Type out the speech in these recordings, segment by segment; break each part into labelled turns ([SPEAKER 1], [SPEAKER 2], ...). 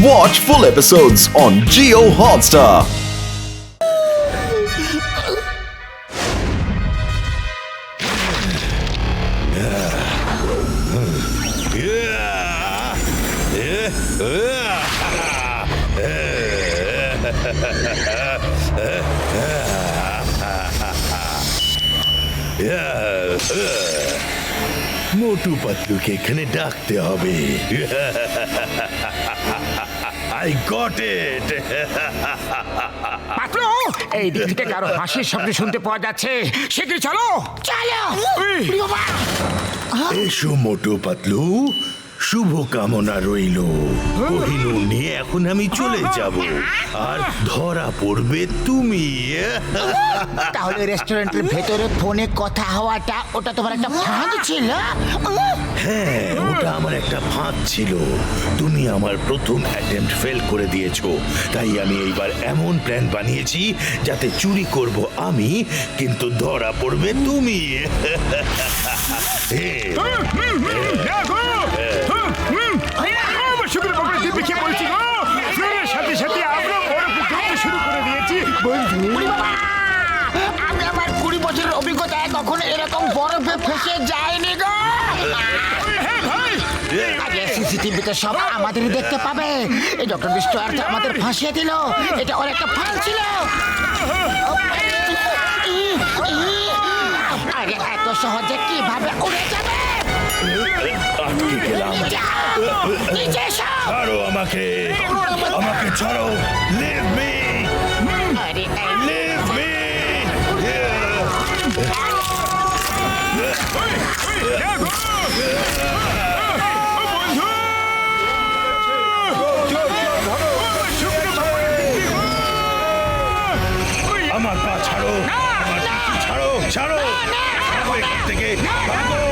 [SPEAKER 1] Watch full episodes on Jio Hotstar.
[SPEAKER 2] মোটু পাতলুকে এখানে ডাকতে হবে। I got it!
[SPEAKER 3] পাতলু, এই দিক থেকে কারো হাসির শব্দ শুনতে পাওয়া যাচ্ছে। শীঘ্রই চলো। চলো।
[SPEAKER 2] এসো মোটু পাতলু, শুভ কামনা রইল। কোহিনূর নিয়ে এখন আমি চলে যাব, আর ধরা পড়বে তুমি।
[SPEAKER 4] তাহলে রেস্টুরেন্টের ভেতরে ফোনে কথা হওয়াটা ওটা তোমার একটা ফাঁদ ছিল?
[SPEAKER 2] হ্যাঁ, ওটা আমার একটা ফাঁদ ছিল। তুমি আমার প্রথম অ্যাটেম্প্ট ফেল করে দিয়েছো, তাই আমি এইবার এমন প্ল্যান বানিয়েছি যাতে চুরি করব আমি, কিন্তু ধরা পড়বে তুমি।
[SPEAKER 4] আমি আমার 20 বছরের অভিজ্ঞতায় কখনো এরকম বরফে ফেসে যায়নি গো। আগে সিসিটিভিতে সব আমাদের দেখতে পাবে। এই ডক্টর ডিস্ট্রয়ার তো আমাদের ফাঁসিয়ে দিল। এটা ওর একটা ফাঁদ ছিল। আরে এত সহজে কিভাবে উড়ে যাবে?
[SPEAKER 2] আটকে গেলাম।
[SPEAKER 4] নিচে এসো।
[SPEAKER 2] ছাড়ো আমাকে, আমাকে ছাড়ো। লিভ মি,
[SPEAKER 4] আরে
[SPEAKER 2] লিভ মি। আমার পা ছাড়ো, আমার পিছু ছাড়ো, ছাড়ো, ছাড়ো এখান থেকে, ভাগো।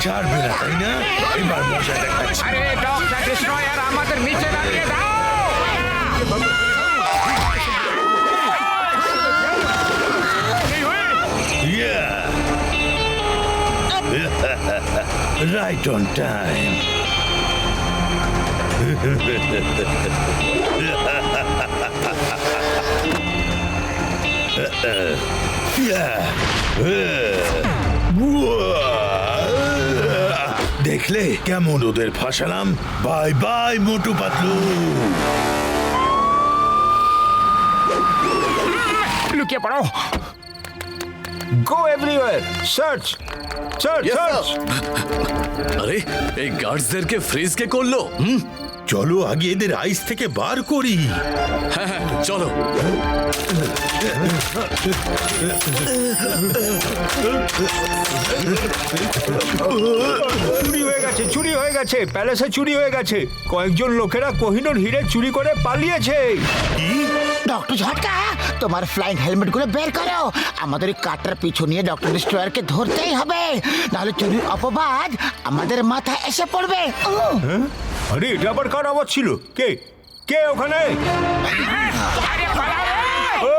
[SPEAKER 2] ছাড়বে না, তাই না? এবার মজা দেখাচ্ছি।
[SPEAKER 3] আরে ডক্টর ডিস্ট্রয়ার, আমাদের নিচে নামিয়ে দাও।
[SPEAKER 2] Right on time. দেখলে কেমন ওদের ফাঁসালাম? Bye bye Motu Patlu.
[SPEAKER 3] লুকিয়ে পড়ো।
[SPEAKER 5] Go everywhere! Search! Search! Search!
[SPEAKER 6] আরে এই গার্ডসদেরকে ফ্রিজ কে করলো?
[SPEAKER 2] চলো আগে এদের আইস থেকে বার করি।
[SPEAKER 6] হ্যাঁ, চলো।
[SPEAKER 5] চুরি হয়ে গেছে, চুরি হয়ে গেছে, প্যালেসে চুরি হয়ে গেছে। কয়েকজন লোকেরা কোহিনূর হিরে চুরি করে পালিয়েছে।
[SPEAKER 4] ডক্টর ঝটকা, তোমার ফ্লাইং হেলমেট গুলো বের করো। আমাদের কাটার পিছু নিয়ে ডক্টর ডিস্ট্রয়ারকে ধরতেই হবে, নাহলে চুরির অপবাদ আমাদের মাথায় এসে পড়বে।
[SPEAKER 5] আরে এটা আবার কার আওয়াজ ছিল? কে কে ওখানে?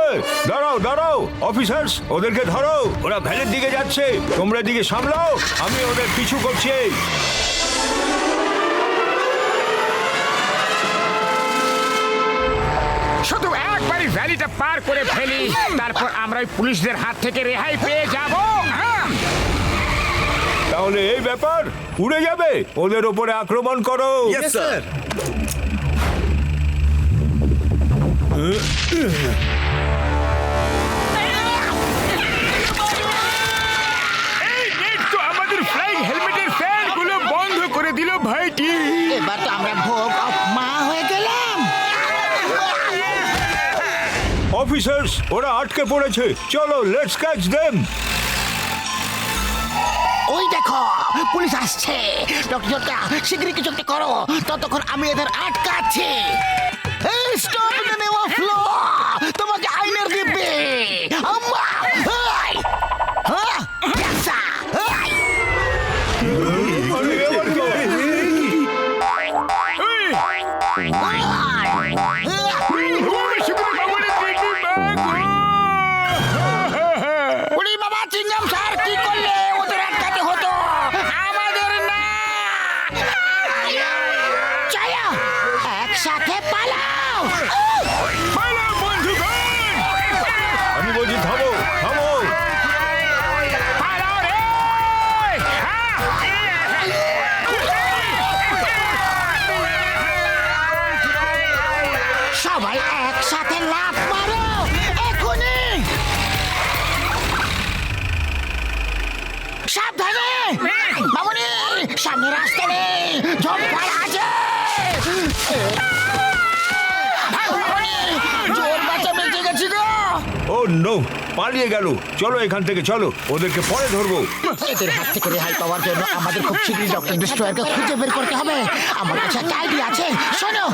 [SPEAKER 5] এই, দাঁড়াও দাঁড়াও অফিসার্স, ওদেরকে ধরো। ওরা ভ্যানের দিকে যাচ্ছে, তোমরা দিকে সামলাও, আমি ওদের পিছু করছি।
[SPEAKER 3] শুধু একবারই ভ্যালিটা পার করে ফেলি, তারপর আমরা ওই পুলিশদের হাত থেকে রেহাই পেয়ে যাব।
[SPEAKER 5] তাহলে এই ব্যাপার, উড়ে যাবে। ওদের ওপরে আক্রমণ করো।
[SPEAKER 6] স্যার।
[SPEAKER 3] এই নেট তো আমাদের ফ্লাইং হেলমেটের ফ্যানগুলো বন্ধ করে দিল ভাইটি।
[SPEAKER 4] এবার তো আমরা ভোগ অফ মা হয়ে গেলাম।
[SPEAKER 5] অফিসার্স, ওরা আটকে পড়েছে। চলো, লেটস ক্যাচ দেম।
[SPEAKER 4] ওই দেখো, পুলিশ আসছে। ডক্টর ঝটকা, শীঘ্রই কিছু একটা করো, ততক্ষণ আমি এদের আটকাচ্ছি। এই stop in the name of law, তোমাকে আইনের দিবে। আম্মা, এই, হ্যাঁ, ক্যাসা, এই। উড়ি বাবা, চিংগাম স্যার কি করলে? ওদের আটকাতে হতো, আমাদের না। চায়া একসাথে পালাও।
[SPEAKER 3] পালাও বন্ধুগণ!
[SPEAKER 5] আমি বলছি থামো থামো।
[SPEAKER 3] পালাও রে!
[SPEAKER 4] সবাই একসাথে লাফ মারো এখনই। সাবধানে মামুনি, সামনে রাস্তা নেই, ঝড় আছে। মামুনি, জোর বাচ্চা বেঁচে গেছি গো।
[SPEAKER 5] ও নো, পালিয়ে গেল। চলো এখান থেকে, চলো, ওদেরকে পরে ধরবো।
[SPEAKER 4] এদের হাত থেকে রেহাই পাওয়ার জন্য আমাদের খুব শীঘ্রই ডক্টর ডিস্ট্রয়ারকে খুঁজে বের করতে হবে। আমার কাছে একটা আইডিয়া আছে, শোনো।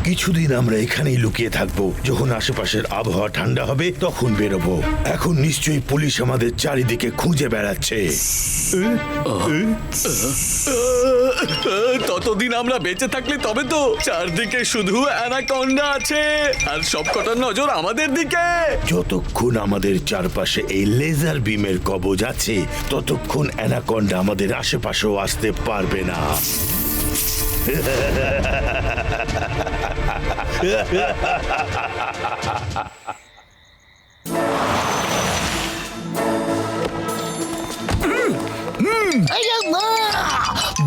[SPEAKER 2] কিছুদিন আমরা এখানেই লুকিয়ে থাকবো। যখন আশেপাশের আবহাওয়া ঠান্ডা হবে তখন বেরোবো। এখন নিশ্চয়ই পুলিশ আমাদের চারিদিকে খুঁজে বেড়াচ্ছে।
[SPEAKER 6] ততদিন আমরা বেঁচে থাকলে তবে তো। চারদিকে শুধু অ্যানাকন্ডা আছে আর সবকটার নজর আমাদের দিকে।
[SPEAKER 2] যতক্ষণ আমাদের চারপাশে এই লেজার বিমের কবজ আছে ততক্ষণ অ্যানাকন্ডা আমাদের আশেপাশেও আসতে পারবে না।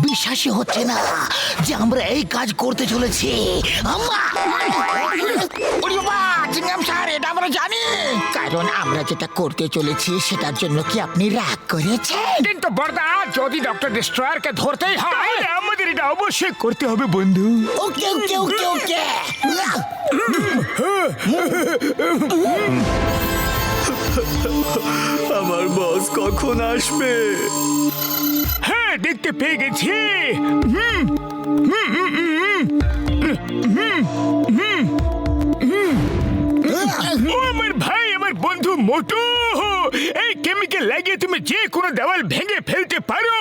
[SPEAKER 4] বিশ্বাসই হচ্ছে না যে আমরা এই কাজ করতে চলেছি। এটা আমরা জানি, কারণ আমরা যেটা করতে চলেছি সেটার জন্য কি আপনি রাগ করেছেন?
[SPEAKER 3] কিন্তু বড়দা, যদি ডক্টর ডিস্ট্রয়ারকে ধরতেই হয় তাহলে আমাদের এটা অবশ্যই করতে হবে বন্ধু।
[SPEAKER 4] ওকে ওকে ওকে ওকে।
[SPEAKER 6] আমার বস কখন আসবে?
[SPEAKER 3] হ্যাঁ, দেখতে পেয়ে গেছি। ও আমার ভাই, আমার বন্ধু মোটু, এই কেমিক্যাল লাগিয়ে তুমি যে কোনো দেওয়াল ভেঙে ফেলতে পারো।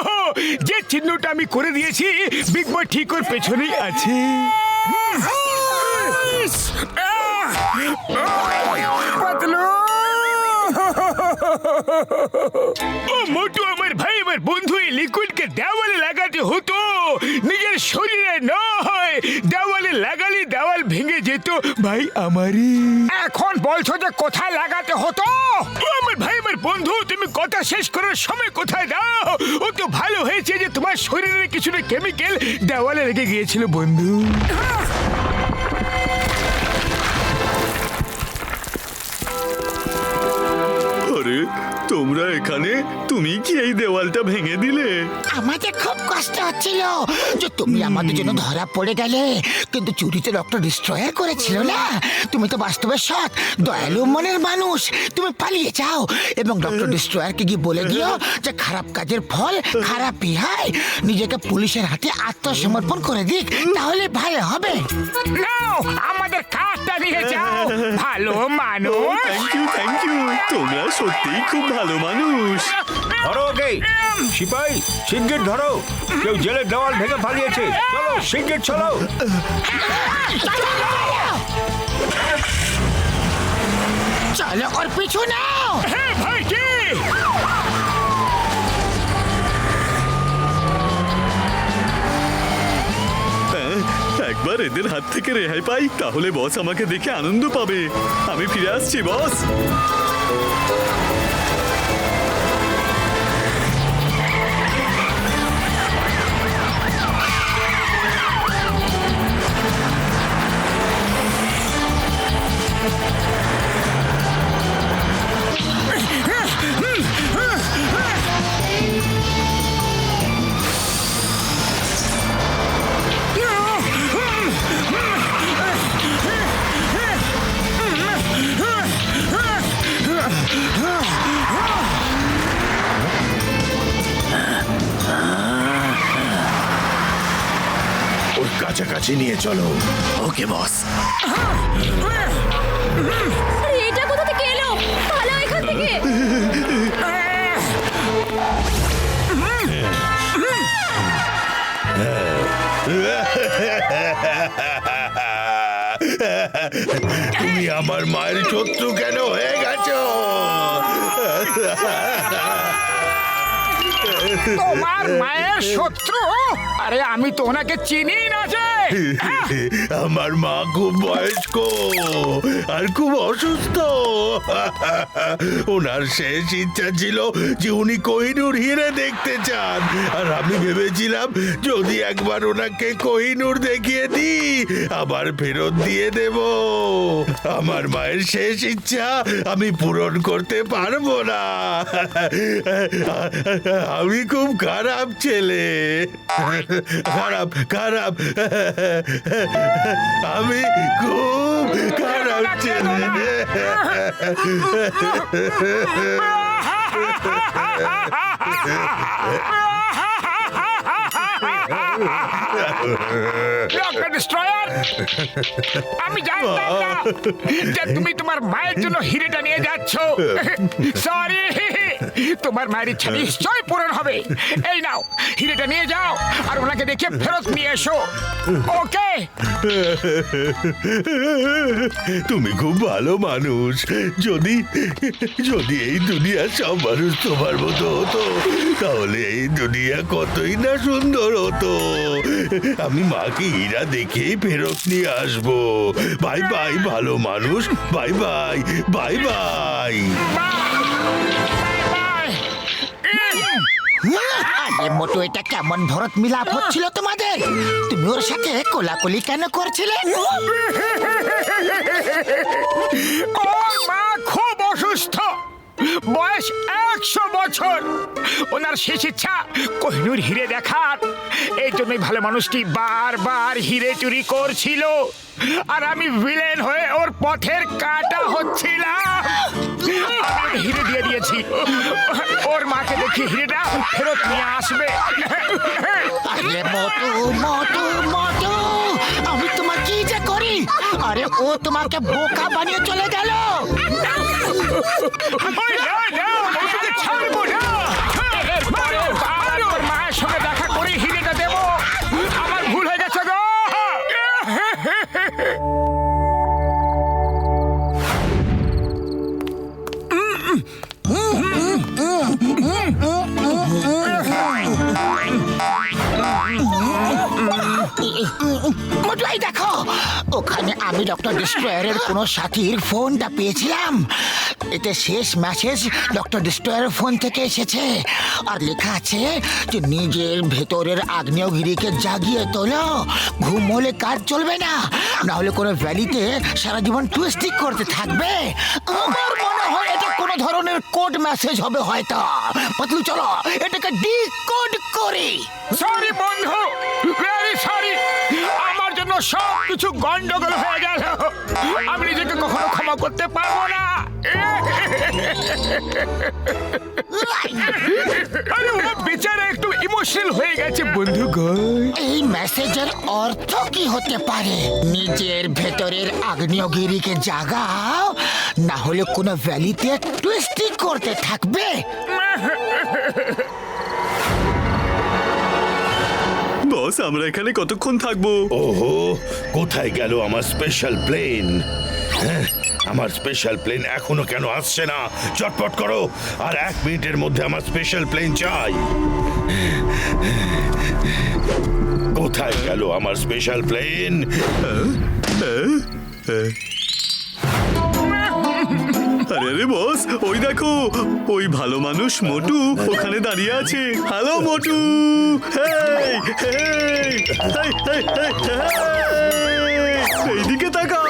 [SPEAKER 3] যে চিহ্নটা আমি করে দিয়েছি বিগ বয় ঠিক ওর পেছনেই আছে। পাতলু! ও মোটু আমার ভাই, আমার বন্ধু, এই লিকুইডকে দেওয়ালে লাগাতে হতো, নিজের শরীরে নয়। দেওয়ালে লাগালে দেওয়াল ভেঙে যেত ভাই আমারই। এখন বলছো যে কোথায় লাগাতে হতো? ও আমার ভাই, আমার বন্ধু, তুমি কথা শেষ করার সময় কোথায় দাও? ও তো ভালো হয়েছে যে তোমার শরীরের কিছুটা কেমিক্যাল দেওয়ালে লেগে গিয়েছিল বন্ধু।
[SPEAKER 6] আরে তোমরা এখানে? তুমি কি এই দেওয়ালটা ভেঙে দিলে?
[SPEAKER 4] আমাদের খুব কষ্ট হচ্ছিল যে তুমি আমাদের জন্য ধরা পড়ে গেলে, কিন্তু চুরিতে ডক্টর ডিস্ট্রয়ার করেছিল না। তুমি তো বাস্তবে সৎ, দয়ালু মনের মানুষ। তুমি পালিয়ে যাও এবং ডক্টর ডিস্ট্রয়ারকে গিয়ে বলে দিও যে খারাপ কাজের ফল খারাপই হয়। নিজেকে পুলিশের হাতে আত্মসমর্পণ করে দিক, তাহলে ভালো হবে।
[SPEAKER 3] নাও, আমাদের কাজটা নিয়ে যাও, ভালো মানুষ।
[SPEAKER 6] Thank you. তোমরা সত্যিই খুব ভালো মানুষ।
[SPEAKER 5] ধরো ওকে। সিপাই, শিগগির ধরো। কেউ জেলের দেওয়াল ভেঙে পালিয়েছে। চলো শিগগির চলো।
[SPEAKER 4] চলো ওর পিছু নাও।
[SPEAKER 3] হ্যাঁ ভাই, কি?
[SPEAKER 6] একবার এদের হাত থেকে রেহাই পাই তাহলে বস আমাকে দেখে আনন্দ পাবে। আমি ফিরে আসছি বস।
[SPEAKER 2] ওর কাছাকাছি নিয়ে চলো।
[SPEAKER 6] ওকে বস।
[SPEAKER 7] আরে এটা কোথা থেকে এলো? পালাও এখান থেকে।
[SPEAKER 2] তুমি আমার মায়ের শত্রু কেন হয়ে গেছো?
[SPEAKER 3] তোমার মায়ের শত্রু? আরে আমি তো ওনাকে চিনি না যে।
[SPEAKER 2] আমার মা খুব বয়স্ক আর খুব অসুস্থ। ওনার শেষ ইচ্ছা ছিল যে উনি কোহিনূর হিরে দেখতে চান, আর আমি ভেবেছিলাম যদি একবার ওনাকে কোহিনূর দেখিয়ে দিই আবার ফেরত দিয়ে দেব। আমার মায়ের শেষ ইচ্ছা আমি পূরণ করতে পারবো না। আমি খুব খারাপ ছেলে, খারাপ খারাপ, আমি খুব খারাপ ছেলে।
[SPEAKER 3] ডক্টর ডিস্ট্রয়ার, আমি জানতাম না যে তুমি তোমার মায়ের জন্য হিরেটা নিয়ে যাচ্ছ। সরি, তোমার মায়ের ইচ্ছা নিশ্চয় পূরণ হবে। এই নাও, হিরেটা নিয়ে যাও আর ওনাকে দেখে ফেরত নিয়ে এসো। ওকে?
[SPEAKER 2] তুমি খুব ভালো মানুষ। যদি যদি এই দুনিয়া সব মানুষ তোমার মতো হতো তাহলে এই দুনিয়া কতই না সুন্দর হতো। আমি মাকে হীরা দেখেই ফেরত নিয়ে আসবো। বাই বাই ভালো মানুষ, বাই বাই, বাই বাই।
[SPEAKER 4] আরে মোটু, এটা কেমন ভরত মিলাপ হচ্ছিল তোমাদের? তুমি ওর সাথে কোলাকুলি কেন করছিলে?
[SPEAKER 3] ওর মা খুব অসুস্থ, বয়স 100 বছর। ওনার শেষ ইচ্ছা কোহিনূর হিরে দেখার। এই জন্যই ভালো মানুষটি বারবার হিরে চুরি করছিল, আর আমি ভিলেন হয়ে ওর পথের কাঁটা হচ্ছিলাম। আমি হিরে দিয়ে দিয়েছি, ওর মাকে দেখি হিরেটা ফেরত নিয়ে আসবে।
[SPEAKER 4] আরে মোটু মোটু মোটু, আমি তোমার কি যে করি? আরে ও তোমাকে বোকা বানিয়ে চলে গেল।
[SPEAKER 3] ওই না, না, ওকে ছাড়বো না। এরপরে আবার ওর মায়ের সঙ্গে দেখা করে হিরেটা দেবো। আমার ভুল হয়ে গেছে গো।
[SPEAKER 4] মোটু, এই দেখো, ওখানে আমি ডক্টর ডিস্ট্রয়ারের কোনো সাথীর ফোনটা পেয়েছিলাম। এতে শেষ মেসেজ ডক্টর ডিস্ট্রয়ারের ফোন থেকে এসেছে, আর লেখা আছে যে নিজের ভেতরের আগ্নেয়গিরিকে জাগিয়ে তোলো। ঘুম হলে কাজ চলবে না, না হলে কোনো ভ্যালিতে সারা জীবন টুইস্টিং করতে থাকবে। আমার মনে হয় এটা কোনো ধরনের কোড মেসেজ হবে হয়তো। পাতলু, চলো এটাকে ডিকোড করি।
[SPEAKER 3] সরি বন্ধু, ভেরি সরি। আমার জন্য সব কিছু গন্ডগোল হয়ে গেল। আমি নিজেকে কখনো ক্ষমা করতে পারবো না। আরে ও বেচারা একটু ইমোশনাল হয়ে গেছে বন্ধু গো।
[SPEAKER 4] এই মেসেজের অর্থ কি হতে পারে? নিজের ভেতরের আগ্নেয়গিরিকে জাগাও, না হলে কোনো ভ্যালিতে টুইস্টিং করতে থাকবে।
[SPEAKER 6] বস, আমরা এখানে কতক্ষণ থাকবো?
[SPEAKER 2] ওহো, কোথায় গেল আমার স্পেশাল প্লেন? আমার স্পেশাল প্লেন এখনো কেন আসছে না? চটপট করো, আর 1 মিনিটের মধ্যে আমার স্পেশাল প্লেন চাই। কোথায় গেল আমার স্পেশাল প্লেন?
[SPEAKER 6] আরে আরে বস, ওই দেখো, ওই ভালো মানুষ মোটু ওখানে দাঁড়িয়ে আছে। হ্যালো মোটু, হেই হেই হেই হেই হেই হেই, এইদিকে তাকাও,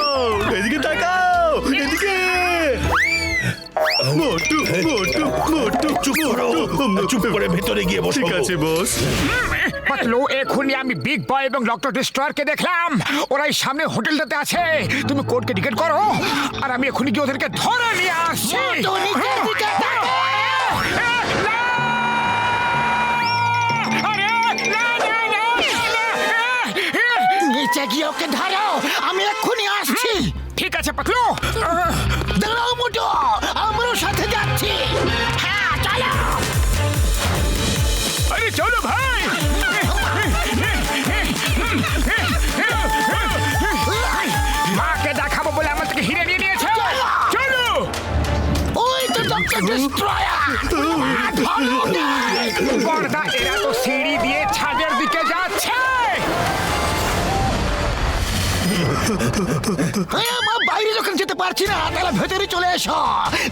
[SPEAKER 6] এদিকে তাকাও, এদিকে। মোটু মোটু মোটু,
[SPEAKER 2] চুপ করে ভেতরে গিয়ে বসো।
[SPEAKER 6] ঠিক আছে বস।
[SPEAKER 3] পাতলু, এখনই আমি বিগ বয় এবং ডক্টর ডিস্ট্রয়ারকে দেখলাম। ওরাই সামনে হোটেলটাতে আছে। তুমি কোর্টকে টিকেট করো, আর আমি এখনই গিয়ে ওদেরকে ধরে নিয়ে আসছি।
[SPEAKER 4] মোটু, নিচের দিকে তাকাও।
[SPEAKER 3] না! আরে, না, না, না, না!
[SPEAKER 4] নিচে গিয়ে ওকে ধরো, আমি এক্ষুনি আসছি।
[SPEAKER 3] ঠিক আছে পাতলু।
[SPEAKER 4] দাঁড়াও মোটু, আমরাও সাথে যাচ্ছি। হ্যাঁ, চলো।
[SPEAKER 3] আরে চলো ভাই। মাকে দেখাবো বলে আমার থেকে হিরে নিয়ে নিয়েছে। চলো।
[SPEAKER 4] ওই তো ডক্টর ডিস্ট্রয়ার
[SPEAKER 3] বড়দা এরা তো সিঁড়ি দিয়ে ছাদের দিকে যাচ্ছে।
[SPEAKER 4] বাইরে যখন যেতে পারছি না তাহলে ভেতরে চলে এসো,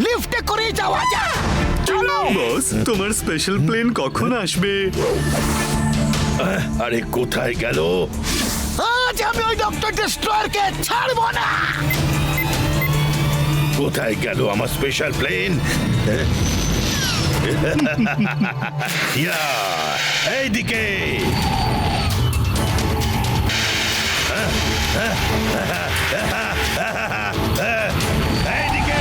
[SPEAKER 4] লিফটে করে যাওয়া যাক। চলো।
[SPEAKER 6] বস তোমার স্পেশাল প্লেন কখন আসবে?
[SPEAKER 2] আরে কোথায় গেল?
[SPEAKER 4] আজ আমি ওই ডক্টর ডিস্ট্রয়ারকে ছাড়বো না।
[SPEAKER 2] কোথায় গেল আমার স্পেশাল প্লেন? এইদিকে। এইদিকে।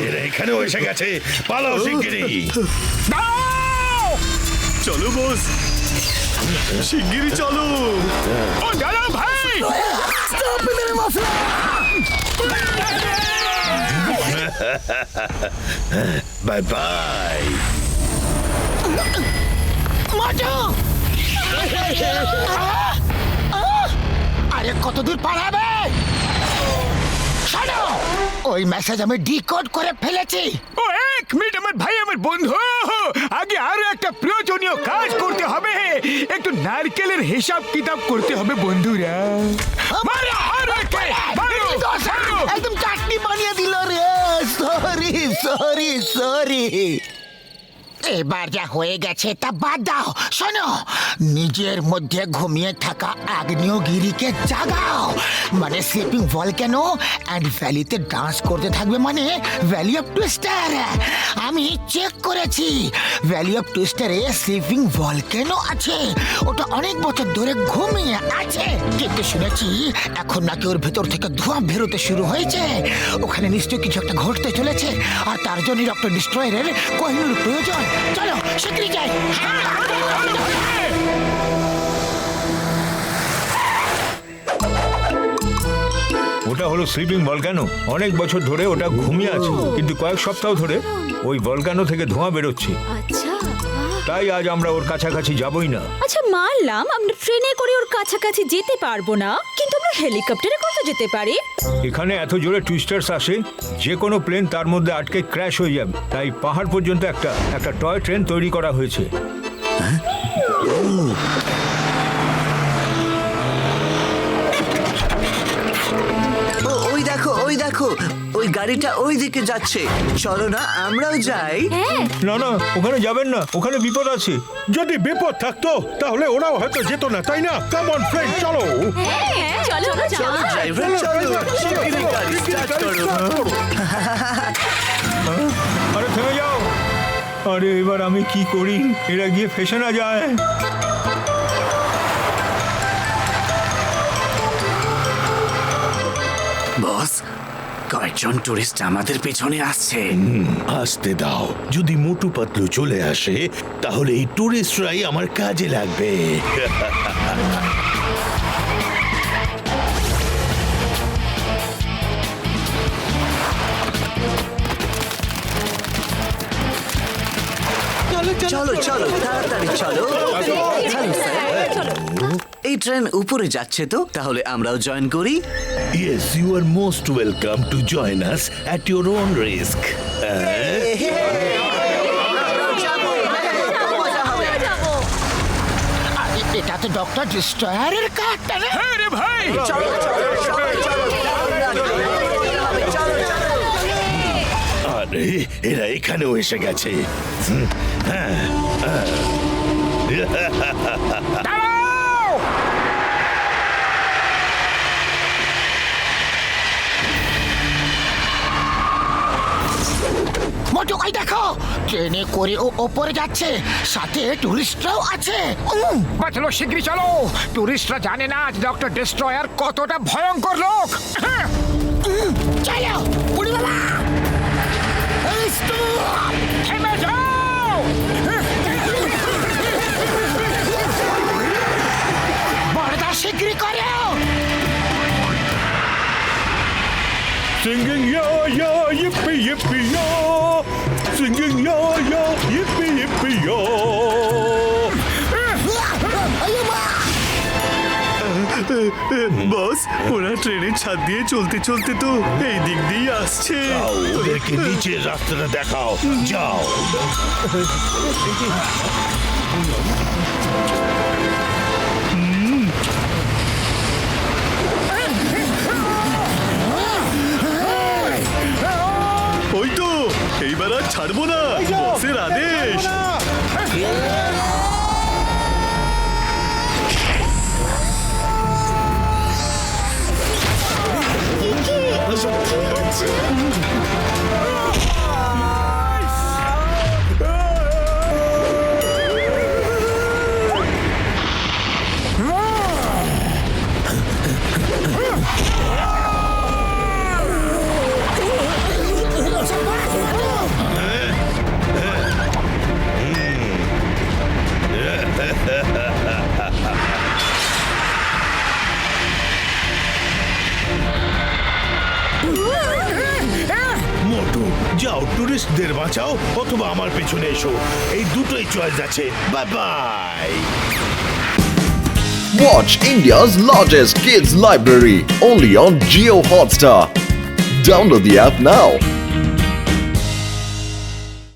[SPEAKER 2] এরা এখানেও এসে গেছে, পালাও শিগগিরি।
[SPEAKER 6] চলো বস, শিগগিরই চলো।
[SPEAKER 3] ও দাঁড়াও ভাই।
[SPEAKER 2] Bye bye.
[SPEAKER 4] আরে কতদূর পালাবে? শোনো, ওই মেসেজ আমি ডিকোড করে ফেলেছি।
[SPEAKER 3] ও এক মিনিট আমার ভাই আমার বন্ধু, আগে আরো একটা প্রয়োজনীয় কাজ করতে হবে। একটু নারকেলের হিসাব কিতাব করতে হবে বন্ধুরা। মারো, মারো একে, মারো, মারো।
[SPEAKER 4] একদম চাটনি বানিয়ে দিল রে। Sorry sorry sorry. এবার যা হয়ে গেছে তা বাদ দাও। শোনো, নিজের মধ্যে ঘুমিয়ে থাকা আগ্নেয়গিরিকে জাগাও, মানে স্লিপিং ভলক্যানো অ্যান্ড ভ্যালিতে ডান্স করতে থাকবে, মানে ভ্যালি অফ টুইস্টার। আমি চেক করেছি, ভ্যালি অফ টুইস্টারে স্লিপিং ভলক্যানো আছে। ওটা অনেক বছর ধরে ঘুমিয়ে আছে, কিন্তু শুনেছি এখন নাকি ওর ভেতর থেকে ধোঁয়া বেরোতে শুরু হয়েছে। ওখানে নিশ্চয়ই কিছু একটা ঘটতে চলেছে, আর তার জন্য ডক্টর ডিস্ট্রয়ারের কোহিনূর প্রয়োজন। চলো শিগগিরই যাই।
[SPEAKER 5] ওটা হলো স্লিপিং ভলক্যানো। অনেক বছর ধরে ওটা ঘুমিয়ে আছে, কিন্তু কয়েক সপ্তাহ ধরে ওই ভলক্যানো থেকে ধোঁয়া বেরোচ্ছে।
[SPEAKER 7] আচ্ছা
[SPEAKER 5] তাই আজ আমরা ওর কাছাকাছি যাবই না।
[SPEAKER 7] আচ্ছা, মানলাম আমরা ট্রেনে করে ওর কাছাকাছি যেতে পারবো না, কিন্তু আমরা হেলিকপ্টারে করতে যেতে পারি।
[SPEAKER 5] এখানে এত জোরে টুইস্টার্স আসে, যে কোনো প্লেন তার মধ্যে আটকে ক্র্যাশ হয়ে যাবে। তাই পাহাড় পর্যন্ত একটা টয় ট্রেন তৈরি করা হয়েছে।
[SPEAKER 8] ওই দেখো ওই দেখো, ওই গাড়িটা ওই দিকে যাচ্ছে। চলো না আমরাও যাই।
[SPEAKER 7] হ্যাঁ,
[SPEAKER 5] না না, ওখানে যাবেন না, ওখানে বিপদ আছে।
[SPEAKER 9] যদি বিপদ থাকতো তাহলে ওরাও হয়তো যেত না, তাই না? কাম অন ফ্রেন্ড, চলো।
[SPEAKER 7] হ্যাঁ, চলো
[SPEAKER 8] চলো ড্রাইভার, চলো শিগগিরই গাড়ি স্টার্ট করো।
[SPEAKER 5] আরে থেমে যাও। আরে এবার আমি কি করি? এরা গিয়ে ফেসে না যায়।
[SPEAKER 8] বস, কয়েকজন টুরিস্ট আমাদের পেছনে আসছে।
[SPEAKER 2] আসতে দাও, যদি মোটু পাতলু চলে আসে তাহলে এই টুরিস্টরাই আমার কাজে লাগবে।
[SPEAKER 8] চলো চলো তাড়াতাড়ি চলো। হ্যালো স্যার, এই ট্রেন উপরে যাচ্ছে তো, তাহলে আমরাও জয়েন করি।
[SPEAKER 2] Yes, you are most welcome to join us at your own risk.
[SPEAKER 4] আরে এটা তো ডক্টর ডিস্ট্রয়ারের কারটা না?
[SPEAKER 3] হ্যাঁ রে ভাই।
[SPEAKER 2] আরে এরা এখানেও এসে গেছে।
[SPEAKER 3] দাঁড়াও।
[SPEAKER 4] মোটু, ওই দেখো, ট্রেনে করে ও ওপরে যাচ্ছে, সাথে টুরিস্টরাও আছে।
[SPEAKER 3] বাঁচলো, শিগগিরই চলো। টুরিস্টরা জানে না ডক্টর ডিস্ট্রয়ার কতটা ভয়ঙ্কর লোক। হ্যাঁ।
[SPEAKER 4] চলো উড়ি বাবা। এই stop!
[SPEAKER 3] থেমে যাও।
[SPEAKER 4] বড়দা শিগগিরই করো।
[SPEAKER 9] Singing ya ya yippee yippee ya, singing ya ya yippee yippee ya.
[SPEAKER 4] আরে মা!
[SPEAKER 6] বস ওরা ট্রেনের ছাদ দিয়ে চলতে চলতে তো এই দিক দিয়ে আসছে
[SPEAKER 2] যাও, ওদেরকে নিচের রাস্তাটা দেখাও যাও।
[SPEAKER 6] ওই তো এইবার আর ছাড়বো না বসের আদেশ
[SPEAKER 2] মোটু যাও, টুরিস্টদের বাঁচাও অথবা আমার পেছনে এসো, এই দুটোই চয়েস আছে। Bye bye.
[SPEAKER 1] Watch India's largest kids library only on Geo Hotstar. Download the app now.